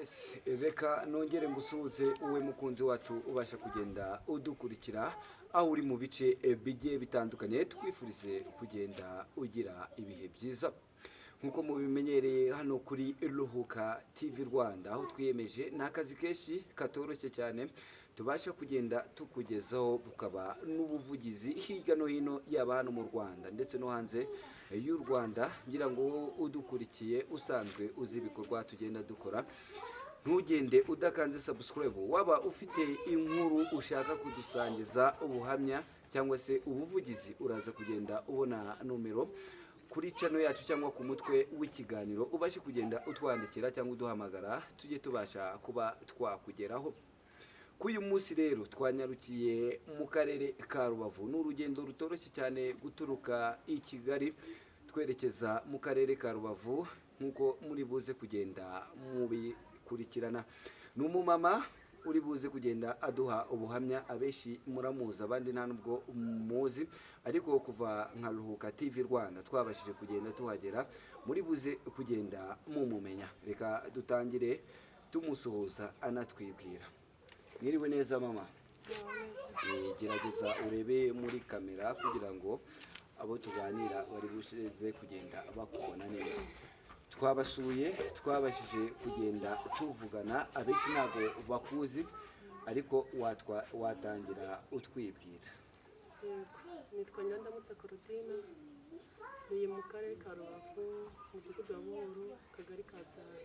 Yes, reka nongere ngusuhuze uwe mukunzi wacu ubasha kugenda udukurikira aho uri mu bice bigiye bitandukanye twifurize kugenda ugira ibihe byiza nkuko mubimenyereye hano kuri Ruhuka TV Rwanda aho twiyemeje n'akazi kenshi katoroshye cyane tubasha kugenda tukugezaho bukaba n'ubuvugizi hirya no hino yaba hano mu Rwanda ndetse no hanze y'u Rwanda ngira ngo udukurikiye usanzwe uzi ibikorwa tugenda dukora ntugende udakanze subscribe waba ufite inkuru ushaka kudusangiza ubuhamya cyangwa se ubuvugizi uraza kugenda ubona numero kuri channel yacu cyangwa ku mutwe w'ikiganiro ubashe kugenda utwandikira cyangwa uduhamagara tujye tubasha kuba twakugeraho. Kuyu munsi rero twanyarukiye mu karere ka Rubavu n'urugendo rutoroshye cyane guturuka i Kigali twerekeza mu karere ka Rubavu nkuko muri buze kugenda mubikurikirana. N'umumama uri buze kugenda aduha ubuhamya abeshi muramuza abandi nta nubwo muzi ariko kuva nka Ruhuka TV Rwanda twabashije kugenda tuhagera muri buze kugenda mumumenya. Reka dutangire tumusuhuza anatwibwira. Mwiriwe neza mama. Gerageza urebe muri kamera kugira ngo abo tuganira bari bushize kugenda bakubona neza. Twabashije kugenda tuvugana abeshi ntabwo bakuzi ariko watangira utwibwira. Nitwa Nyandamutsa Claudine ni mu karere ka Rubavu mu mudugudu wa Buhoro kagari ka Byara.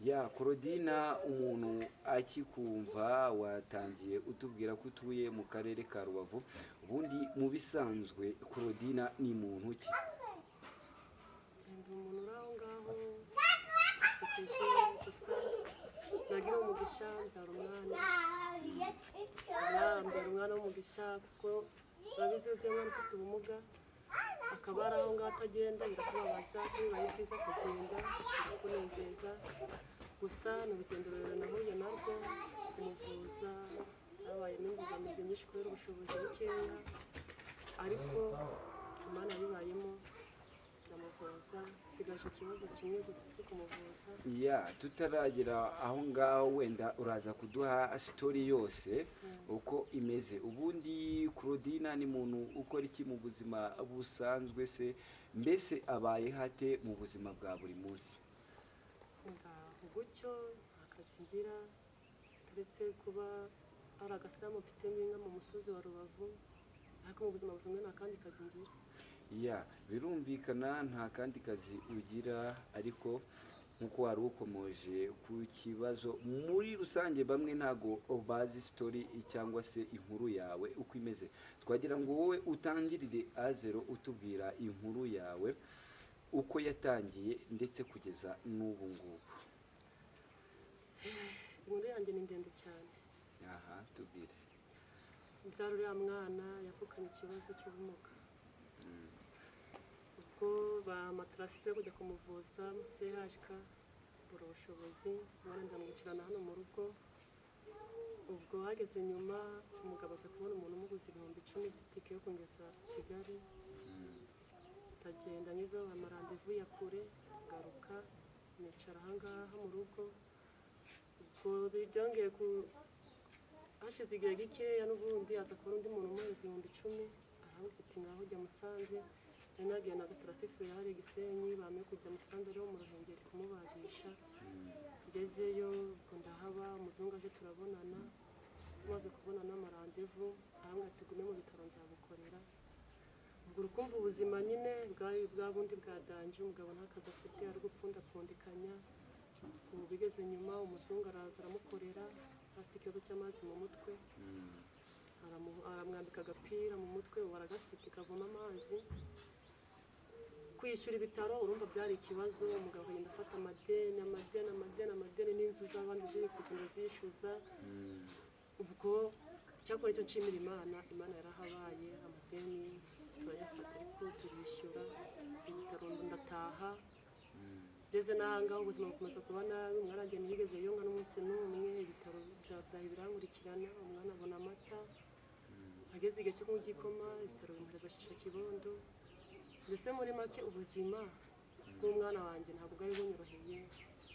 Ya Claudine umuntu akikumva watangiye utubwira ko utuye mu karere ka Rubavu ubundi mu bisanzwe Claudine ni muntu ki? Ndi umuntu uraho ngaho sekeje gusa nagira umugisha nzara umwana w'umugisha kuko babizi ibyo mwana ufite ubumuga akaba ari aho ngaho atagenda birakubabaza bibaye byiza akagenda kunezeza gusa ni urugendo rurerure nahuye narwo kumuvuza habayemo imbogamizi nyinshi kubera ubushobozi bukeya ariko Imana bibayemo ndamuvuza nsigaje ikibazo kimwe gusa cyo kumuvuza. Ya tutaragera aho ngaho wenda uraza kuduha story yose uko imeze. Ubundi Claudine ni muntu ukora iki mu buzima busanzwe se mbese abaye hate mu buzima bwa buri munsi? Gutyo akazi ngira ndetse kuba ari agasamu mfitemo inka mu musozi wa Rubavu ariko mu buzima busanzwe nta kandi kazi ngira. Ya birumvikana nta kandi kazi ugira ariko nkuko wari ukomoje ku kibazo muri rusange bamwe ntago bazi story cyangwa se inkuru yawe uko imeze. Twagira ngo wowe utangirire azero utubwira inkuru yawe uko yatangiye ndetse kugeza n'ubu ngubu. Inkuru yanjye ni ndende cyane. Aha tubwire. Nzaruriya mwana yavukanye ikibazo cy'ubumuga. Ubwo bamatrasife kujya kumuvuza CHK buri ubushobozi mwana ndamwicirana hano mu rugo. Ubwo hageze nyuma umugabo aza kubona umuntu umuguzi 10,000 by'itike yo kongeza Kigali. Tagenda nyizo amarandevu ya kure garuka nicara ahangaha mu rugo. Ubwo byongeye ku hashize igihe gikeya n'ubundi aza kubona undi muntu umuhereza 10,000 arambwira ngaho ujya Musanze nagiye na gatrasife yari Gisenyi bamwe kujya Musanze rero mu Ruhengeri kumubagisha ngezeyo ubwo ndahaba umuzungu aje turabonana tumaze kubonana amarandevu arambwira tugume mu bitaro nzabukorera. Ubwo urukumva ubuzima nyine bwa bundi bwadanje umugabo ntakaza afite ari gupfundapfundikanya. Ubu bigeze nyuma umuzungu araza aramukorera afite ikibazo cy'amazi mu mutwe aramwambika agapira mu mutwe baragafite kavoma amazi. Kwishyura ibitaro urumva byari ikibazo umugabo agenda afata amadeni n'inzu z'abandi ziri kugenda zishyuza. Ubwo cyakora icyo nshimira Imana yarahabaye amadeni turayafata ariko turishyura ibitaro ndataha. Ngeze n'ahangaho ubuzima bukomeza kuba nabi umwana agenda yigezeyo nka n'umunsi n'umwe ibitaro byazaye birankurikirana umwana abona amata ageze igihe cyo kunywa igikoma ibitaro bimuhereza shisha kibondo. Mbese muri make ubuzima bw'umwana wanjye ntabwo bwari bunyoroheye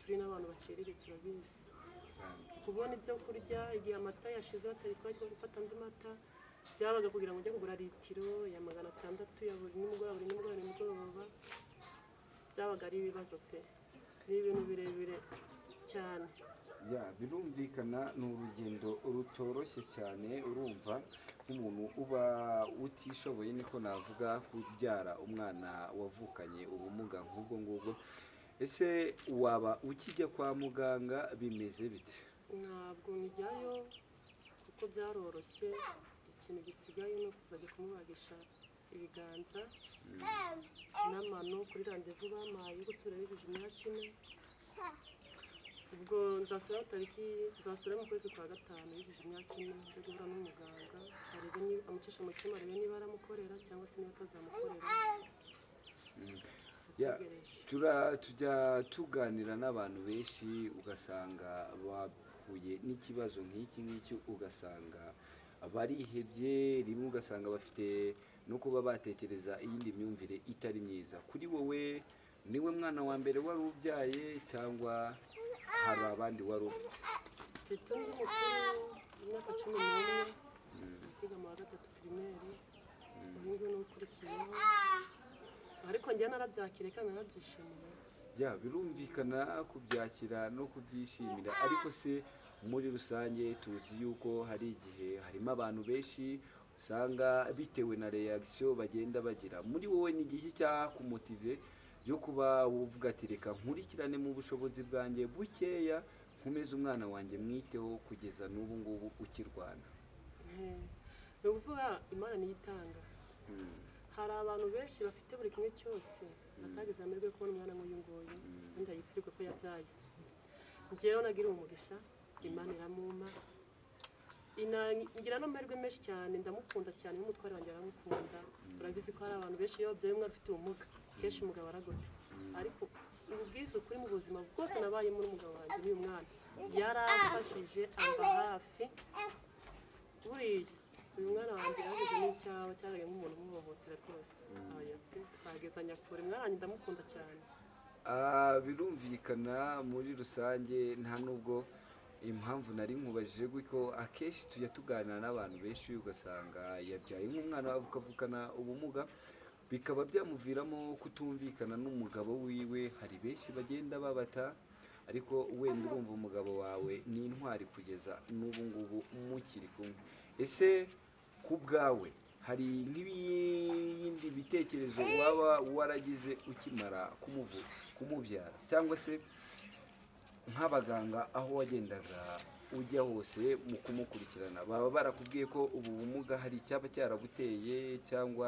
turi n'abantu baciriritse urabizi kubona ibyo kurya igihe amata yashize batari kwajya gufata andi mata byabaga kugira ngo ujye kugura litiro ya 600 ya buri nimugoroba byabaga ari ibibazo pe ni ibintu birebire cyane. Ya birumvikana ni urugendo rutoroshye cyane urumva nk'umuntu uba utishoboye niko navuga kubyara umwana wavukanye ubumuga nk'ubwo ngubwo. Ese waba ukijya kwa muganga bimeze bite? Ntabwo njyayo kuko byaroroshye, ikintu gisigaye ni ukuzajya kumubagisha ibiganza n'amano kuri randevu bampaye yo gusubira yujuje imyaka 4. ubwo nzasubira mu kwezi kwa 5 yujuje imyaka 4 nzo guhura n'umuganga arebe niba amucisha mu cyuma arebe niba aramukorera cyangwa se niba atazamukorera. Tujya tuganira n'abantu benshi ugasanga bahuye n'ikibazo nk'iki ugasanga barihebye, rimwe ugasanga bafite no kuba batekereza iyindi myumvire itari myiza. Kuri wowe niwe mwana wa mbere wari ubyaye cyangwa hari abandi wari ufite? Mfite undi mukuru w'imyaka 11 kwiga mu wa 3 primaire, uyu ni ukurikiyeho ariko njye narabyakire kandi narabyishimiye. Ya birumvikana kubyakira no kubyishimira, ariko se muri rusange tuzi yuko hari igihe harimo abantu benshi usanga bitewe na reaction bagenda bagira. Muri wowe ni igihe cyakumotive yo kuba uvuga ati reka nkurikirane mu bushobozi bwanjye bukeya nkomeze umwana wanjye mwiteho kugeza n'ubu ngubu ukirwana? Ni ukuvuga Imana niyo itanga. Hari abantu benshi bafite buri kimwe cyose batagize amahirwe yo kubona umwana nk'uyu nguyu kandi yitirirwa ko yabyaye. Njyewe nagira umugisha, Imana iramumpa, ngira n'amahirwe menshi cyane, ndamukunda cyane n'umutware wanjye aramukunda. Urabizi ko hari abantu benshi iyo babyaye umwana ufite ubumuga kenshi umugabo aragote, ariko ubwiza ukuri mu buzima bwose nabayemo n'umugabo wanjye n'uyu mwana yaramfashije amba hafi. Buriya uyu mwana wanjye yageze n'icyaha cyaraye nk'umuntu umuhohotera rwose. Bagezanya kure, mwana wanjye ndamukunda cyane. Birumvikana muri rusange nta nubwo impamvu nari nkubajije kuko akenshi tujya tuganira n'abantu benshi ugasanga yabyaye nk'umwana avukana ubumuga bikaba byamuviramo kutumvikana n'umugabo wiwe. Hari benshi bagenda babata, ariko wenda urumva umugabo wawe ni intwari kugeza n'ubu ngubu mukiri kumwe. Ese ku bwawe hari nk'ibindi bitekerezo waba waragize ukimara kumubyara, cyangwa se nk'abaganga aho wagendaga ujya hose mu kumukurikirana baba barakubwiye ko ubu bumuga hari icyaba cyaraguteye cyangwa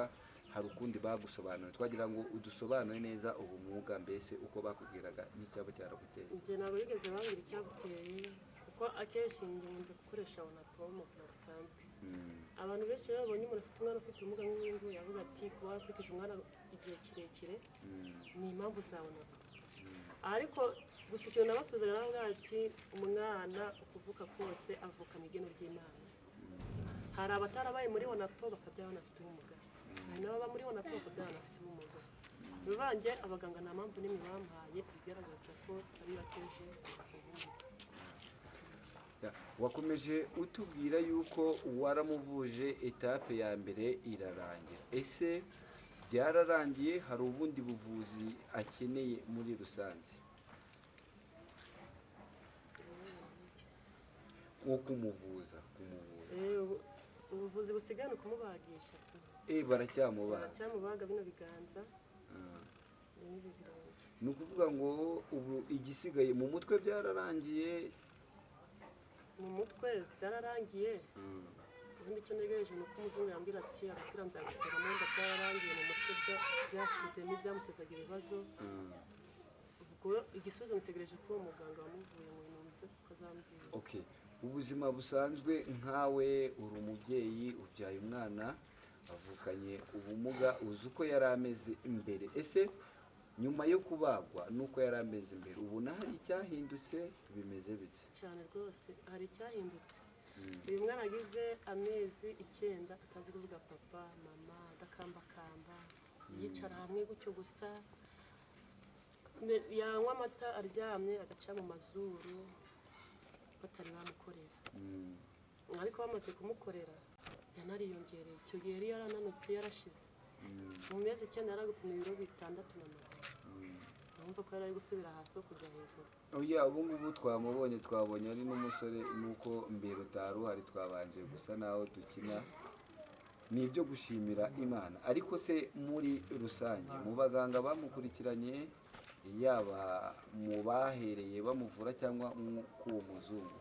hari ukundi bagusobanura? Twagira ngo udusobanure neza ubumuga mbese uko bakubwiraga n'icyaba cyaraguteye. Njye ntabwo bigeze bambwira icyaguteye kuko akenshi nkunze gukoresha onapo mu buzima busanzwe. Abantu benshi rero babonye umuntu afite umwana ufite ubumuga nk'uyu nguyu yavuga ati kuba wakurikije umwana igihe kirekire ni impamvu uzabona. Ariko gusa ikintu nabasubizaga navuga ati umwana ukuvuka kose avuka mu igeno ry'Imana. Hari abatarabaye muri onapo bakabyara banafite ubumuga, hari n'ababa muri onapo bakabyara banafite ubumuga. Bivange abaganga nta mpamvu n'imwe bampaye bigaragaza ko ari bateje ubumuga. Wakomeje utubwira yuko waramuvuje etape ya mbere irarangira. Ese byararangiye, hari ubundi buvuzi akeneye muri rusange wo kumuvuza? Ubuvuzi busigaye ni ukumubagisha tu. Baracyamubaga bino biganza. Ni ukuvuga ngo ubu igisigaye mu mutwe byararangiye? Mu mutwe byararangiye. Ubundi icyo ntegereje ni uko umuzungu yambwira ati arakira nzagutera mu nda. Byararangiye mu mutwe byashize n'ibyamutezaga ibibazo. Ubwo igisubizo nitegereje ko uwo muganga wamuvuye mu numve ko azambwira. Ubuzima busanzwe nkawe uri umubyeyi ubyaye umwana avukanye ubumuga, uzi uko yari ameze imbere. Ese nyuma yo kubagwa nuko yari ameze imbere, ubona hari icyahindutse? Bimeze bite? Cyane rwose hari icyahindutse. Uyu mwana agize amezi 9 atazi kuvuga papa mama, adakambakamba, yicara hamwe gutyo gusa. yanywa amata aryamye agaca mu mazuru batari bamukorera ariko bamaze kumukorera yanariyongereye icyo gihe yari yarananutse yarashize mu mezi 9 yaragupima ibiro 6 na magana urumva ko yari ari gusubira hasi ho kujya hejuru oya ubu ngubu twabonye ari n'umusore nuko mbere utaru hari twabanje gusa naho dukina ni ibyo gushimira Imana ariko se muri rusange mu baganga bamukurikiranye yaba mu bahereye bamuvura cyangwa ku muzungu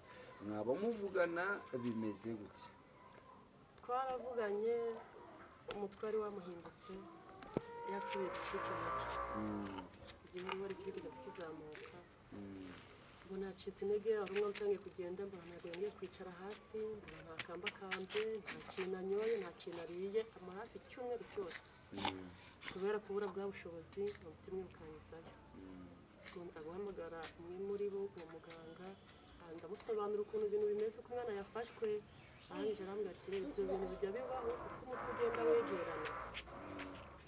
mwaba muvugana bimeze gutya twaravuganye umutwari wamuhindutse yasubiye gucika intege igihe wari kwiga kizamuka ngo nacitse intege ari umwe utangiye kugenda mbona ntabwo yongeye kwicara hasi mbona nta kamba kambye nta kintu anyoye nta kintu ariye amara hafi icyumweru cyose kubera kubura bwa bushobozi umutima ukanyizayo nza guhamagara umwe muri bo uwo muganga ndamusobanura ukuntu ibintu bimeze uko umwana yafashwe arangije arambwira ati ibyo bintu bijya bibaho uko umutwe ugenda wegerana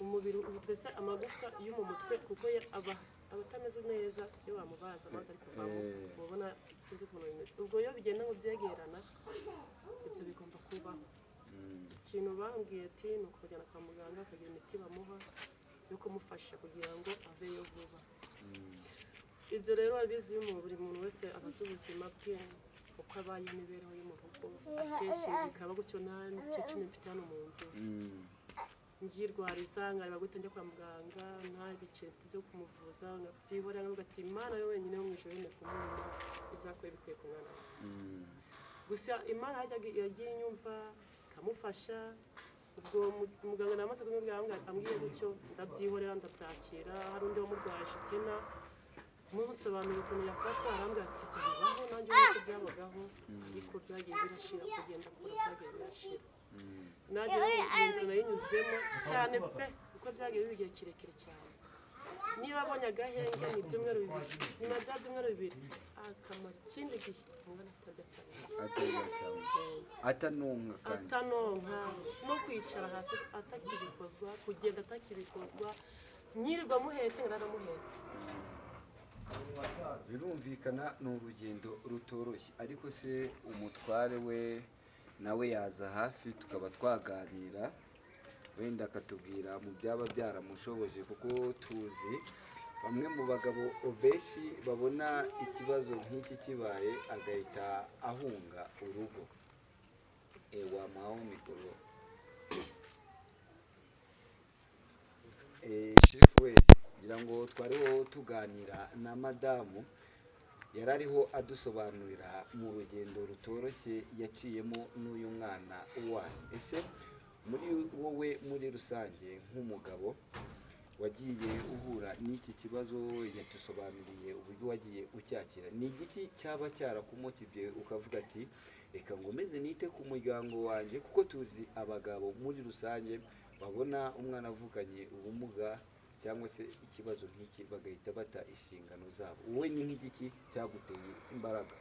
umubiri ubese amagufwa yo mu mutwe kuko aba atameze neza iyo wamubaza amazi ari kuvamo mubona sinzi ukuntu bimeze ubwo iyo bigenda ngo byegerana ibyo bigomba kubaho ikintu bambwiye ati ni ukumujyana kwa muganga akagira imiti bamuha yo kumufasha kugira ngo aveyo vuba ibyo rero abizi buri muntu wese abaza ubuzima bwe uko abaye imibereho yo mu rugo akenshi bikaba gutyo nta n'icyo mfite hano mu nzu ngirwariza nkareba gute njya kwa muganga nta biceri byo kumuvuza byihorera nkavuga ati Imana yo wenyine yo mu ijuru ine kumurima izakora bikwiye ku mwana gusa Imana yagiye inyumva ikamufasha ubwo muganga namaze kumubwira ambwiye gutyo ndabyihorera ndabyakira hari undi wamurwaje tena musobanura ukuntu yafashwe arambwira ati ibyo bibaho nanjye uko byabagaho ariko byagiye birashira kugenda kure byagiye birashira nanjye inzira nayinyuzemo cyane pe uko byagiye bigiye kirekire cyane niba abonye agahenge ni ibyumweru 2 nyuma bya byumweru 2 akamara ikindi gihe umwana atanonka no kwicara hasi atakibikozwa kugenda atakibikozwa nyirirwa muhetse naramuhetse birumvikana ni urugendo rutoroshye ariko se umutware we nawe yaza hafi tukaba twaganira wenda akatubwira mu byaba byaramushoboje kuko tuzi bamwe mu bagabo benshi babona ikibazo nk'iki kibaye agahita ahunga urugo wamuhaho mikoro shefu we kugira ngo twariho tuganira na madamu yari ariho adusobanurira mu rugendo rutoroshye yaciyemo n'uyu mwana wanyu ese muri wowe muri rusange nk'umugabo wagiye uhura n'iki kibazo yatusobanuriye uburyo wagiye ucyakira ni igiki cyaba cyarakumotibye ukavuga ati reka ngomeze nite ku muryango wanjye kuko tuzi abagabo muri rusange babona umwana avukanye ubumuga cyangwa se ikibazo nk'iki bagahita bata inshingano zabo wowe ni nk'igiki cyaguteye imbaraga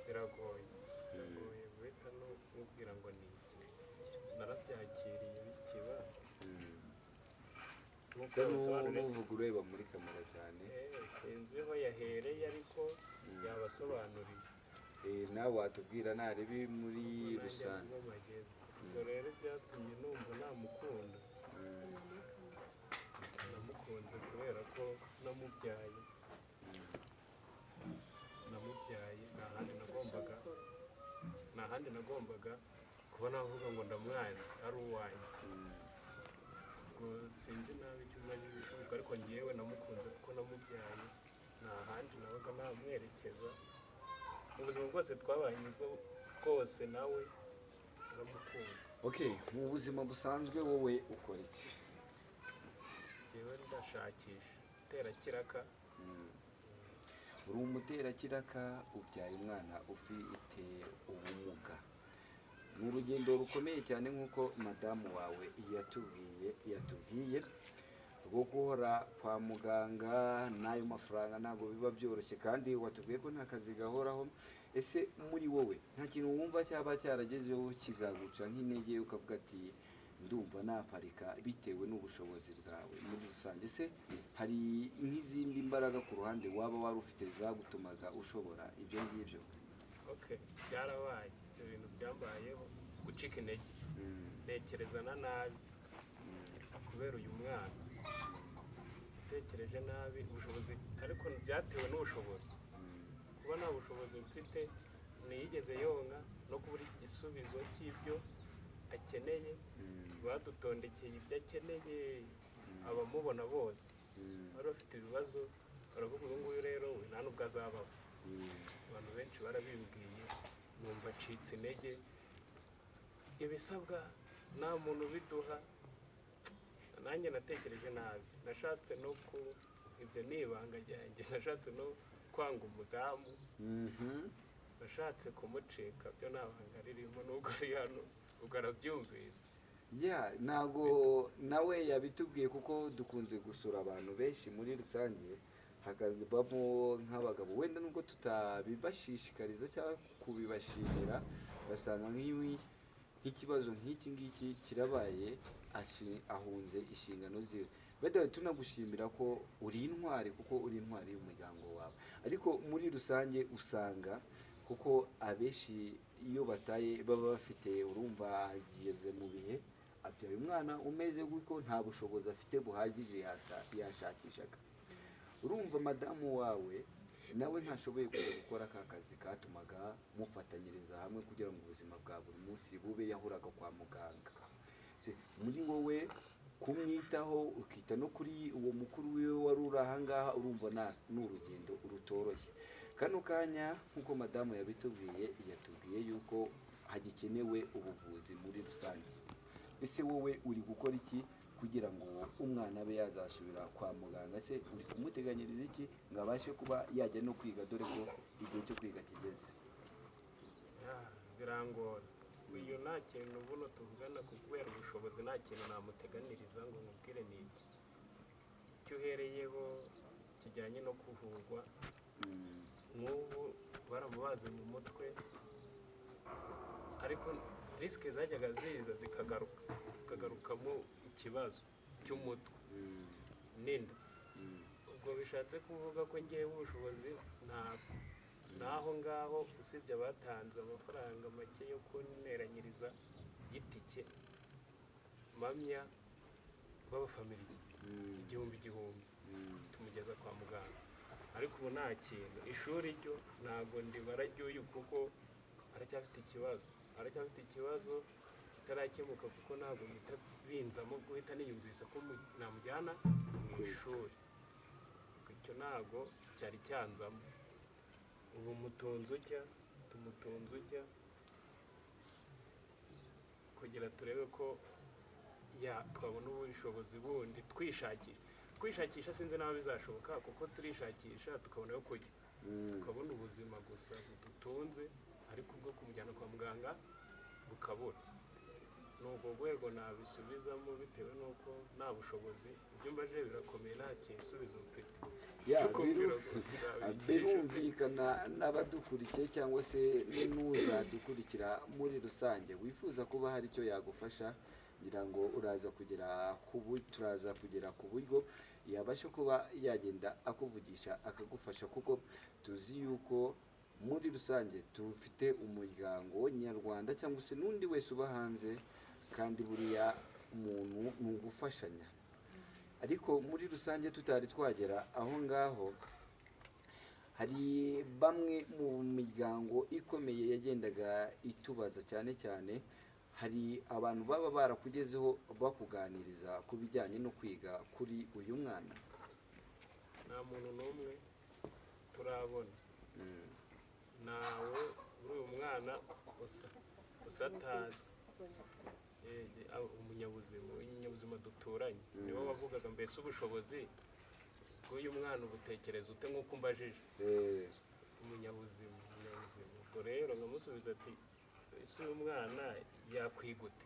biragoye guhita n'ubwira ngo ni iki narabyakiriye bikiba n'uvuga ureba muri kamera cyane sinzi aho yahereye ariko yabasobanuriye nawe watubwira ntarebe muri rusange ubwo rero byatumye numva namukunda namukunze kubera ko namubyaye nta handi nagombaga kuba navuga ngo ndamwana ari uwanjye ubwo sinzi nabi icyo umwanya w'ibishoboka ariko ngewe namukunze kuko namubyaye nta handi nabaga namwerekeza mu buzima bwose twabaye bwose nawe naramukunda mu buzima busanzwe wowe ukora iki ngewe ndashakisha umuterakiraka uri umuterakiraka ubyaye umwana ufite ubumuga ni urugendo rukomeye cyane nk'uko madamu wawe yatubwiye rwo guhora kwa muganga n'ayo mafaranga ntabwo biba byoroshye kandi watubwiye ko nta kazi gahoraho ese muri wowe nta kintu wumva cyaba cyaragezeho kigaguca nk'intege ukavuga ati ndumva naparika bitewe n'ubushobozi bwawe muri rusange. Se hari nk'izindi mbaraga ku ruhande waba wari ufite zagutumaga ushobora ibyo ngibyo? okay, byarabaye ibyo bintu byambayeho, gucika intege, ntekerezana nabi kubera uyu mwana, utekereje nabi ubushobozi, ariko byatewe n'ubushobozi. Kuba nta bushobozi mfite, ntiyigeze yonka no kubura igisubizo cy'ibyo akeneye, badutondekeye ibyo akeneye, abamubona bose bari bafite ibibazo, baravuga uyu nguyu rero we nta n'ubwo azabaho. Abantu benshi barabibwiye, numva acitse intege, ibisabwa nta muntu ubiduha. Nanjye natekereje nabi, nashatse no ku ibyo ni ibanga ryanjye, nashatse no kwanga umudamu, nashatse kumucika, byo nta banga ririmo, nubwo ari hano ubwo arabyumvise. Ntabwo nawe yabitubwiye, kuko dukunze gusura abantu benshi muri rusange, hakazibamo nk'abagabo wenda nubwo tutabibashishikariza cyangwa kubibashimira, basanga nk'ikibazo nk'iki ngiki kirabaye, ahunze inshingano ziwe. Badawe tunagushimira ko uri intwari, kuko uri intwari y'umuryango wawe. Ariko muri rusange usanga, kuko abenshi iyo bataye baba bafite, urumva ageze mu bihe abyaye umwana umeze gutyo, nta bushobozi afite buhagije yashakishaga. Urumva madamu wawe nawe ntashoboye kujya gukora aka kazi katumaga mufatanyiriza hamwe kugira ngo ubuzima bwa buri munsi bube, yahuraga kwa muganga. Muri wowe kumwitaho ukita no kuri uwo mukuru wiwe wari uri ahangaha, urumva ni urugendo rutoroshye. Kano kanya nk'uko madamu yabitubwiye, yatubwiye yuko hagikenewe ubuvuzi muri rusange. Ese wowe uri gukora iki kugira ngo umwana abe yazasubira kwa muganga? Se uri kumuteganyiriza iki ngo abashe kuba yajya no kwiga, dore ko igihe cyo kwiga kigeze? Birangora, uyu nta kintu buno tuvugana kubera ubushobozi, nta kintu namuteganiriza ngo mubwire ni iki. Icyo uhereyeho kijyanye no kuvurwa, nk'ubu baramubaze mu mutwe, ariko risike zajyaga ziza zikagarukamo ikibazo cy'umutwe n'inda. Ubwo bishatse kuvuga ko ngewe ubushobozi ntabwo, naho ngaho usibye abatanze amafaranga make yo kunteranyiriza y'itike mamya b'abafamiliye igihumbi tumugeza kwa muganga. Ariko ubu nta kintu, ishuri ryo ntabwo ndibara ry'uyu, kuko aracyafite ikibazo kitarakemuka, kuko ntabwo mpita binzamo guhita niyumvisa ko namujyana mu ishuri. Icyo ntabwo cyari cyanzamo. Ubu tumutunze ujya kugira turebe ko twabona ubushobozi bundi twishakisha. Sinzi naho bizashoboka, kuko turishakisha tukabona yo kujya, tukabona ubuzima gusa budutunze, ariko ubwo kumujyana kwa muganga bukabura. Ni ubwo rwego nabisubizamo bitewe n'uko nta bushobozi. Ibyo mbaje birakomeye, nta gisubizo mfite. Birumvikana n'abadukurikiye cyangwa se n'uzadukurikira muri rusange wifuza kuba hari icyo yagufasha, ngira ngo turaza kugera ku buryo yabasha kuba yagenda akuvugisha akagufasha, kuko tuzi yuko muri rusange dufite umuryango nyarwanda cyangwa se n'undi wese uba hanze, kandi buriya umuntu ni ugufashanya. Ariko muri rusange tutari twagera aho ngaho, hari bamwe mu miryango ikomeye yagendaga itubaza cyane cyane, hari abantu baba barakugezeho bakuganiriza ku bijyanye no kwiga kuri uyu mwana? Nta muntu n'umwe turabona, nawe uri uyu mwana usatazi umunyabuzima duturanye nibo bavugaga, mbese ubushobozi bw'uyu mwana ubutekereza ute nk'uko umbajije? Umunyabuzima. Ubwo rero nkamusubiza ati ese uyu mwana yakwigute?